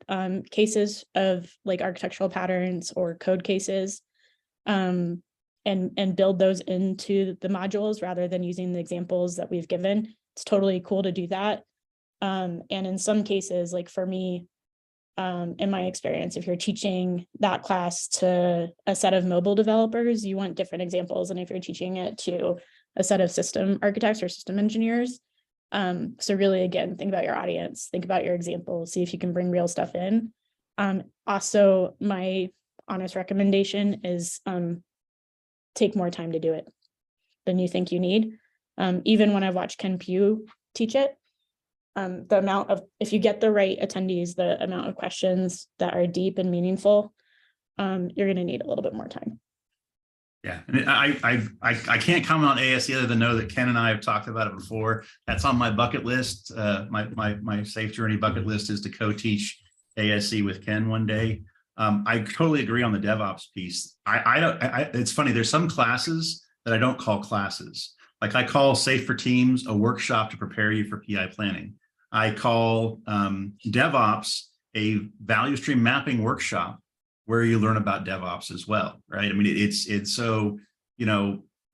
cases of like architectural patterns or code cases, and build those into the modules rather than using the examples that we've given. It's totally cool to do that. And in some cases, like for me, in my experience, if you're teaching that class to a set of mobile developers, you want different examples than if you're teaching it to a set of system architects or system engineers. So really, again, think about your audience, think about your examples, see if you can bring real stuff in. Also, my honest recommendation is take more time to do it than you think you need. Even when I've watched Ken Pugh teach it, the amount of, if you get the right attendees, the amount of questions that are deep and meaningful, you're going to need a little bit more time. Yeah, and I can't comment on ASE other than know that Ken and I have talked about it before. That's on my bucket list. My Safe Journey bucket list is to co-teach ASE with Ken one day. I totally agree on the DevOps piece. It's funny. There's some classes that I don't call classes. Like I call Safe for Teams a workshop to prepare you for PI planning. I call DevOps a value stream mapping workshop where you learn about DevOps as well, right? I mean, it's so,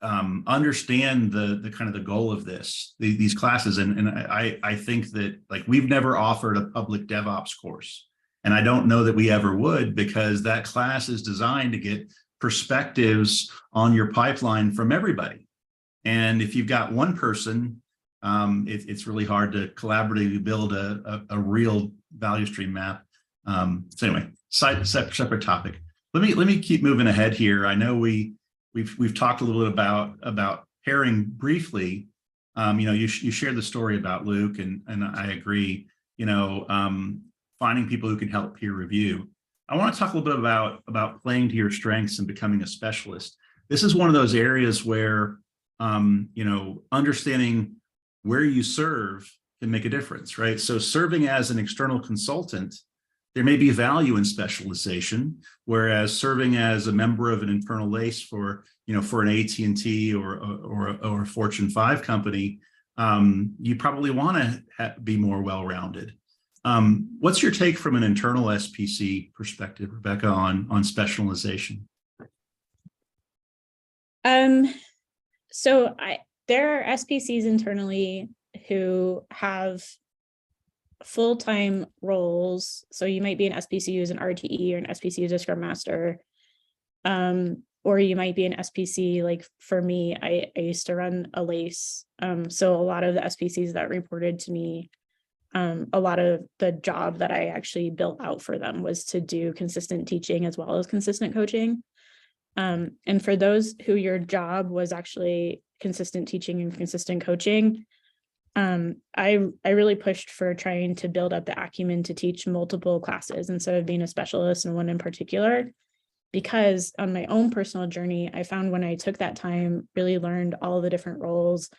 understand the kind of the goal of these classes. And I think that like we've never offered a public DevOps course. And I don't know that we ever would, because that class is designed to get perspectives on your pipeline from everybody. And if you've got one person, it's really hard to collaboratively build a real value stream map. So anyway, separate topic. Let me keep moving ahead here. I know we've talked a little bit about pairing briefly. You shared the story about Luke, and I agree. Finding people who can help peer review. I want to talk a little bit about playing to your strengths and becoming a specialist. This is one of those areas where understanding where you serve can make a difference, right? So serving as an external consultant, there may be value in specialization, whereas serving as a member of an internal LACE for an AT&T or a Fortune 5 company, you probably want to be more well-rounded. What's your take from an internal SPC perspective, Rebecca, on specialization? So there are SPCs internally who have full-time roles. So you might be an SPC who's an RTE or an SPC who's a Scrum Master. Or you might be an SPC, like for me, I used to run a LACE. So a lot of the SPCs that reported to me, a lot of the job that I actually built out for them was to do consistent teaching as well as consistent coaching. And for those who your job was actually consistent teaching and consistent coaching, I really pushed for trying to build up the acumen to teach multiple classes instead of being a specialist in one in particular, because on my own personal journey, I found when I took that time, really learned all the different roles.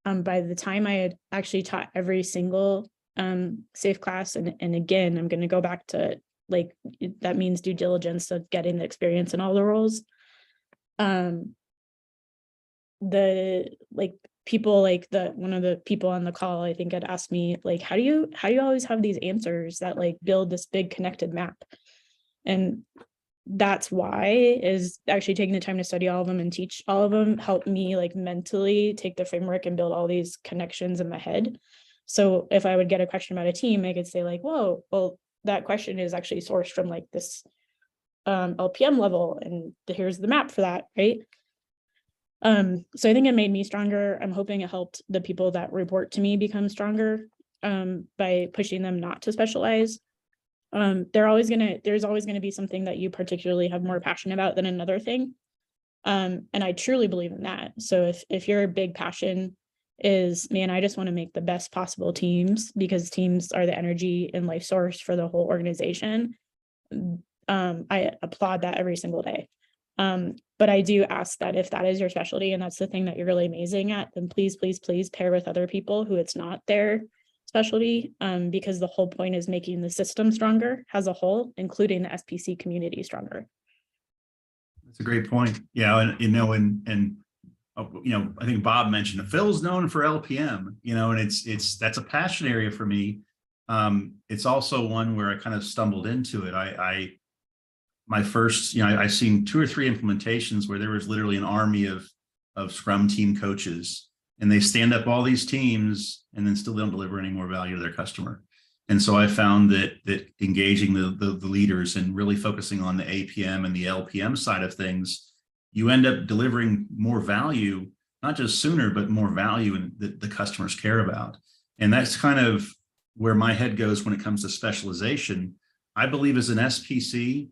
By the time I had actually taught every single SAFE class, and again, I'm going to go back to like, that means due diligence of getting the experience in all the roles. One of the people on the call, I think, had asked me, like, how do you always have these answers that like build this big connected map? And that's why is actually taking the time to study all of them and teach all of them helped me like mentally take the framework and build all these connections in my head. So if I would get a question about a team, I could say like, whoa, well, that question is actually sourced from like this LPM level, and here's the map for that, right? So I think it made me stronger. I'm hoping it helped the people that report to me become stronger by pushing them not to specialize. There's always gonna be something that you particularly have more passion about than another thing. And I truly believe in that. So if your big passion is, man, I just want to make the best possible teams because teams are the energy and life source for the whole organization. I applaud that every single day. But I do ask that if that is your specialty and that's the thing that you're really amazing at, then please, please, please pair with other people who it's not their specialty, because the whole point is making the system stronger as a whole, including the SPC community stronger. That's a great point. Yeah, and I think Bob mentioned that Phil's known for LPM, and that's a passion area for me. It's also one where I kind of stumbled into it. My first, I've seen 2 or 3 implementations where there was literally an army of Scrum team coaches, and they stand up all these teams and then still don't deliver any more value to their customer. And so I found that engaging the leaders and really focusing on the APM and the LPM side of things, you end up delivering more value, not just sooner, but more value that the customers care about. And that's kind of where my head goes when it comes to specialization. I believe as an SPC,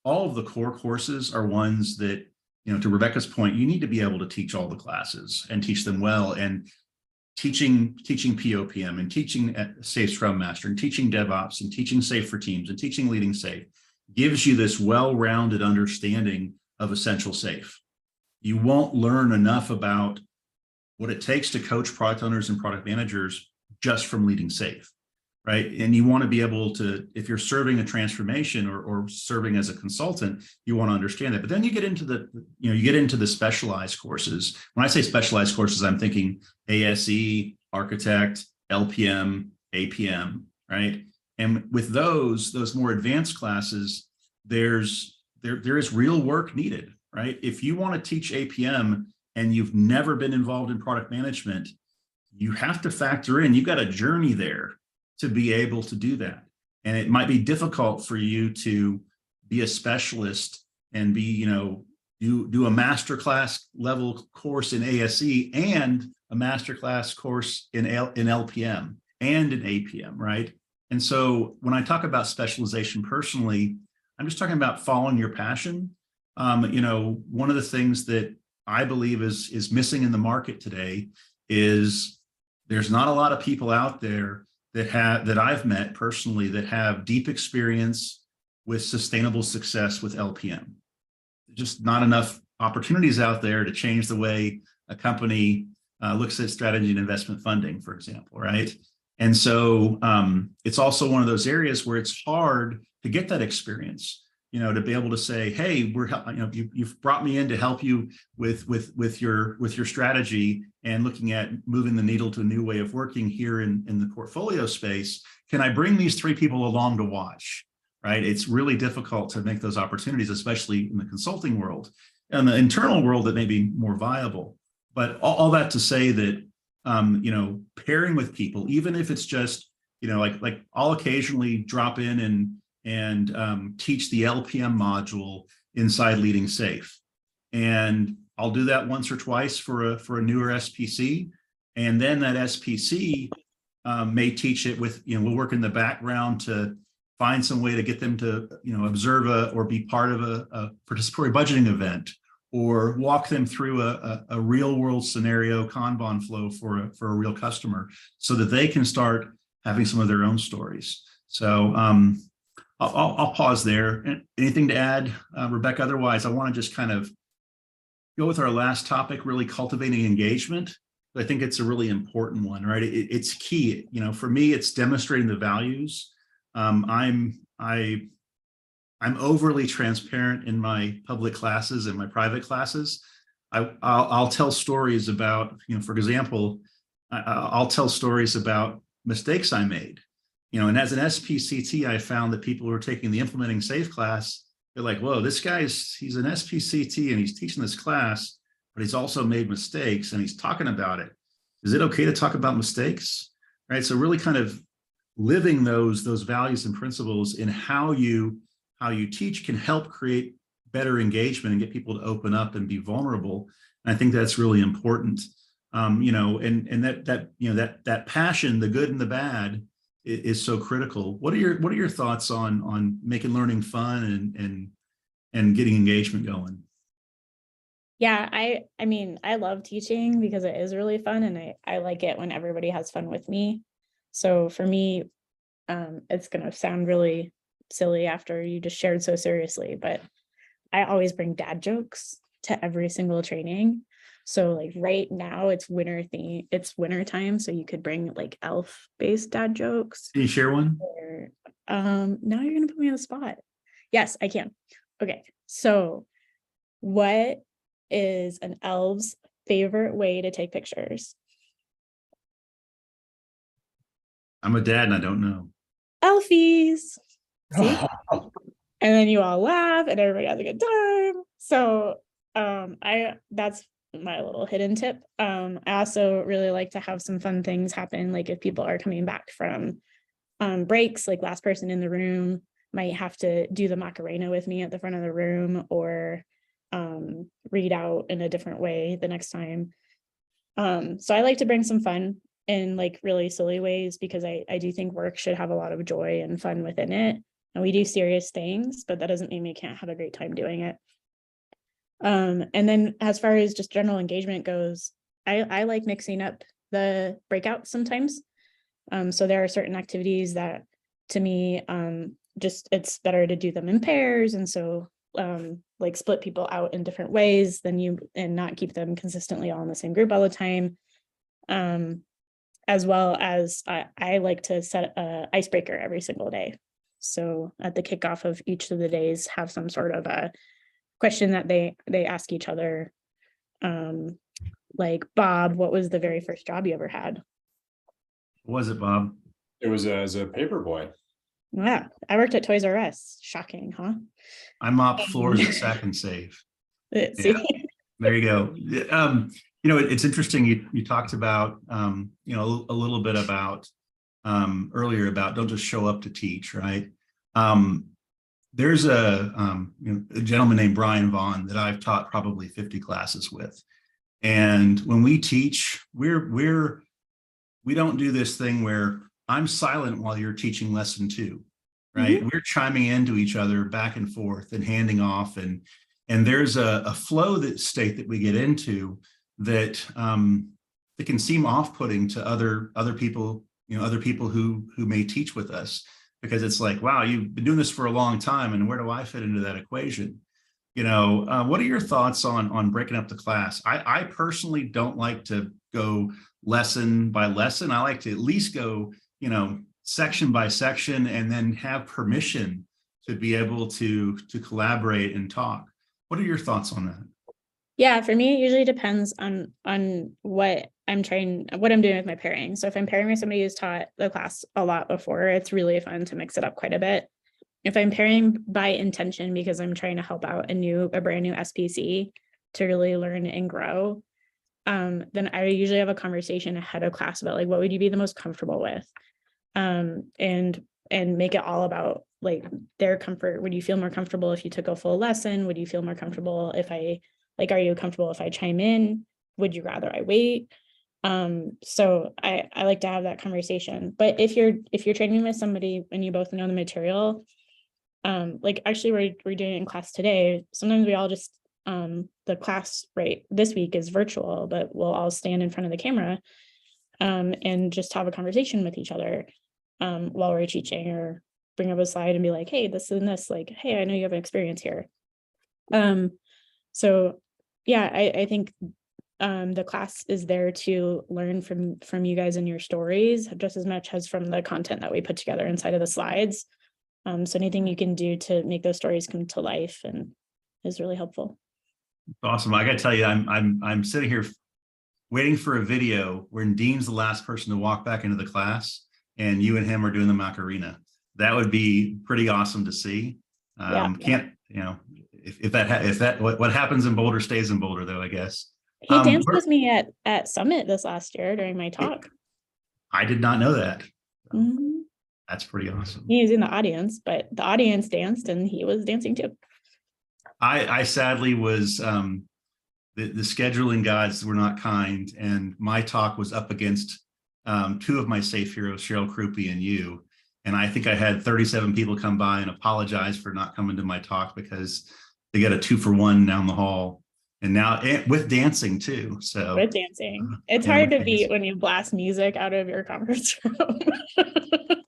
all of the core courses are ones that, to Rebecca's point, you need to be able to teach all the classes and teach them well. And teaching POPM and teaching Safe Scrum Master and teaching DevOps and teaching Safe for Teams and teaching Leading Safe gives you this well-rounded understanding of Essential Safe. You won't learn enough about what it takes to coach product owners and product managers just from Leading Safe, right? And you want to be able to, if you're serving a transformation or serving as a consultant, you want to understand that. But then you get into the specialized courses. When I say specialized courses, I'm thinking ASE, Architect, LPM, APM, right? And with those more advanced classes, there is real work needed, right? If you want to teach APM and you've never been involved in product management, you have to factor in, you've got a journey there to be able to do that. And it might be difficult for you to be a specialist and be, do a masterclass level course in ASE and a masterclass course in LPM and in APM, right? And so when I talk about specialization personally, I'm just talking about following your passion. One of the things that I believe is missing in the market today is there's not a lot of people out there that I've met personally that have deep experience with sustainable success with LPM. Just not enough opportunities out there to change the way a company looks at strategy and investment funding, for example, right? And so it's also one of those areas where it's hard to get that experience, to be able to say, hey, you've brought me in to help you with your strategy and looking at moving the needle to a new way of working here in the portfolio space. Can I bring these 3 people along to watch, right? It's really difficult to make those opportunities, especially in the consulting world. In the internal world, that may be more viable. But all that to say that, pairing with people, even if it's just, like I'll occasionally drop in and teach the LPM module inside Leading Safe. And I'll do that once or twice for a newer SPC. And then that SPC may teach it with, we'll work in the background to find some way to get them to, observe or be part of a participatory budgeting event, or walk them through a real world scenario Kanban flow for a real customer so that they can start having some of their own stories. So I'll pause there. Anything to add, Rebecca? Otherwise, I want to just kind of go with our last topic, really cultivating engagement. I think it's a really important one, right? It's key. For me, it's demonstrating the values. I'm overly transparent in my public classes and my private classes. I'll tell stories about, for example, I'll tell stories about mistakes I made. and as an SPCT, I found that people who are taking the Implementing Safe class, they're like, whoa, he's an SPCT and he's teaching this class, but he's also made mistakes and he's talking about it. Is it okay to talk about mistakes? Right. So really kind of living those values and principles in how you teach can help create better engagement and get people to open up and be vulnerable. And I think that's really important. And that passion, the good and the bad, is so critical. What are your thoughts on making learning fun and getting engagement going? Yeah, I mean, I love teaching because it is really fun, and I like it when everybody has fun with me. So for me, it's gonna sound really silly after you just shared so seriously, but I always bring dad jokes to every single training. So like right now it's winter time, so you could bring like elf-based dad jokes. Can you share one? Or, now you're gonna put me on the spot. Yes, I can. Okay, so what is an elf's favorite way to take pictures? I'm a dad and I don't know. Elfies. See? And then you all laugh and everybody has a good time. So that's my little hidden tip. I also really like to have some fun things happen, like if people are coming back from breaks, like last person in the room might have to do the Macarena with me at the front of the room, or read out in a different way the next time. So I like to bring some fun in like really silly ways, because I do think work should have a lot of joy and fun within it. And we do serious things, but that doesn't mean we can't have a great time doing it. And then as far as just general engagement goes, I like mixing up the breakouts sometimes. So there are certain activities that to me, just it's better to do them in pairs. And so like split people out in different ways and not keep them consistently all in the same group all the time. As well as I like to set an icebreaker every single day. So at the kickoff of each of the days, have some sort of a question that they ask each other. Like, Bob, what was the very first job you ever had? What was it, Bob? It was as a paper boy. Yeah, I worked at Toys R Us. Shocking, huh? I mopped floors at Sack and Save. See? Yeah. There you go. It's interesting. You talked about, a little bit about earlier about don't just show up to teach, right? There's a gentleman named Brian Vaughn that I've taught probably 50 classes with. And when we teach, we don't do this thing where I'm silent while you're teaching lesson 2, right? Mm-hmm. We're chiming into each other back and forth and handing off. And there's a flow state that we get into that it can seem off-putting to other people, other people who may teach with us, because it's like, wow, you've been doing this for a long time, and where do I fit into that equation? What are your thoughts on breaking up the class? I personally don't like to go lesson by lesson. I like to at least go, section by section, and then have permission to be able to collaborate and talk. What are your thoughts on that? Yeah, for me, it usually depends on what I'm doing with my pairing. So if I'm pairing with somebody who's taught the class a lot before, it's really fun to mix it up quite a bit. If I'm pairing by intention because I'm trying to help out a brand new SPC to really learn and grow, then I usually have a conversation ahead of class about like, what would you be the most comfortable with? And make it all about like their comfort. Would you feel more comfortable if you took a full lesson? Would you feel more comfortable if are you comfortable if I chime in? Would you rather I wait? So I like to have that conversation. But if you're training with somebody and you both know the material, like actually we're doing it in class today. Sometimes we all just the class right this week is virtual, but we'll all stand in front of the camera and just have a conversation with each other while we're teaching, or bring up a slide and be like, hey, this and this, like, hey, I know you have an experience here. So yeah, I think the class is there to learn from you guys and your stories just as much as from the content that we put together inside of the slides. So anything you can do to make those stories come to life and is really helpful. Awesome. I got to tell you, I'm sitting here waiting for a video when Dean's the last person to walk back into the class, and you and him are doing the Macarena. That would be pretty awesome to see. Can't, you know, what happens in Boulder stays in Boulder, though, I guess. He danced with me at Summit this last year during my talk. I did not know that. Mhm. That's pretty awesome. He was in the audience, but the audience danced and he was dancing too. I sadly was, the scheduling gods were not kind, and my talk was up against two of my safe heroes, Cheryl Krupe and you. And I think I had 37 people come by and apologize for not coming to my talk because they get a 2-for-1 down the hall. And now with dancing too. So with dancing, it's hard to beat when you blast music out of your conference room.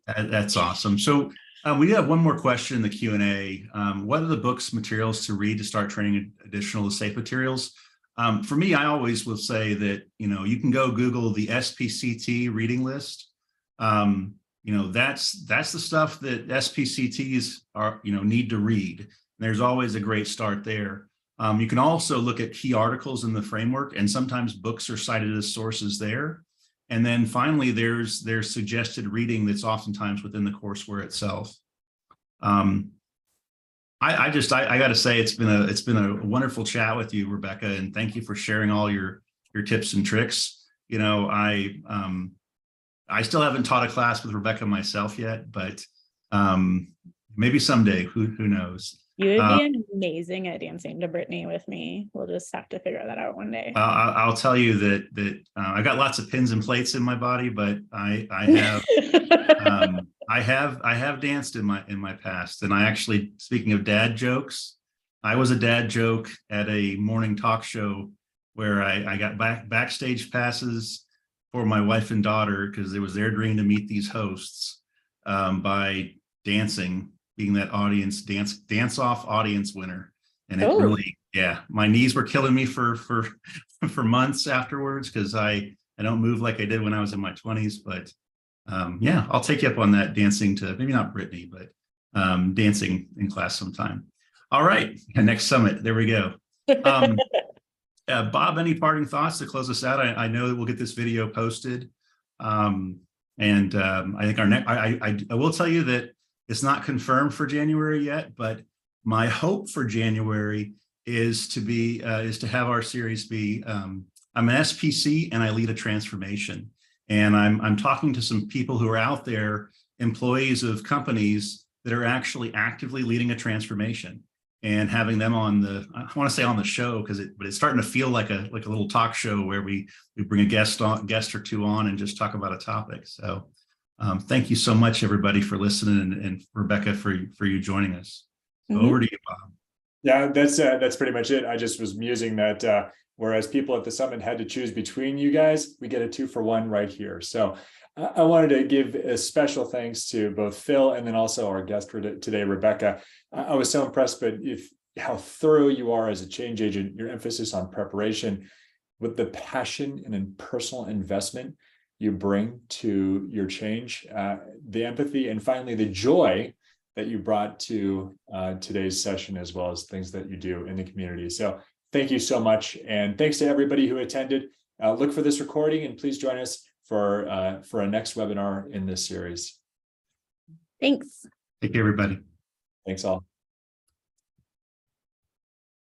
That's awesome. So we have one more question in the Q&A. What are the books, materials to read to start training additional safe materials? For me, I always will say that, you know, you can go Google the SPCT reading list. You know, that's the stuff that SPCTs are, you know, need to read. There's always a great start there. You can also look at key articles in the framework, and sometimes books are cited as sources there. And then finally, there's suggested reading that's oftentimes within the courseware itself. I got to say it's been a wonderful chat with you, Rebecca, and thank you for sharing all your tips and tricks. You know, I still haven't taught a class with Rebecca myself yet, but maybe someday. Who knows? You would be amazing at dancing to Brittany with me. We'll just have to figure that out one day. I'll tell you that I got lots of pins and plates in my body, but I have danced in my past. And I actually, speaking of dad jokes, I was a dad joke at a morning talk show where I got backstage passes for my wife and daughter because it was their dream to meet these hosts by dancing, being that audience dance off audience winner. And it really, yeah, my knees were killing me for months afterwards because I don't move like I did when I was in my 20s. But yeah, I'll take you up on that, dancing to, maybe not Brittany, but dancing in class sometime. All right, next summit, there we go. Bob, any parting thoughts to close us out? I know that we'll get this video posted. I think our next, I will tell you that it's not confirmed for January yet, but my hope for January is to have our series be, I'm an SPC and I lead a transformation. And I'm talking to some people who are out there, employees of companies that are actually actively leading a transformation, and having them on the, I want to say on the show, but it's starting to feel like a little talk show where we bring a guest or two on and just talk about a topic. So thank you so much, everybody, for listening, and Rebecca for you joining us. So over to you, Bob. Yeah, that's pretty much it. I just was musing that whereas people at the summit had to choose between you guys, we get a 2-for-1 right here. So I wanted to give a special thanks to both Phil and then also our guest today, Rebecca. I was so impressed by how thorough you are as a change agent, your emphasis on preparation, with the passion and personal investment you bring to your change, the empathy, and finally the joy that you brought to today's session, as well as things that you do in the community. So thank you so much. And thanks to everybody who attended. Look for this recording and please join us for a next webinar in this series. Thanks. Thank you, everybody. Thanks all.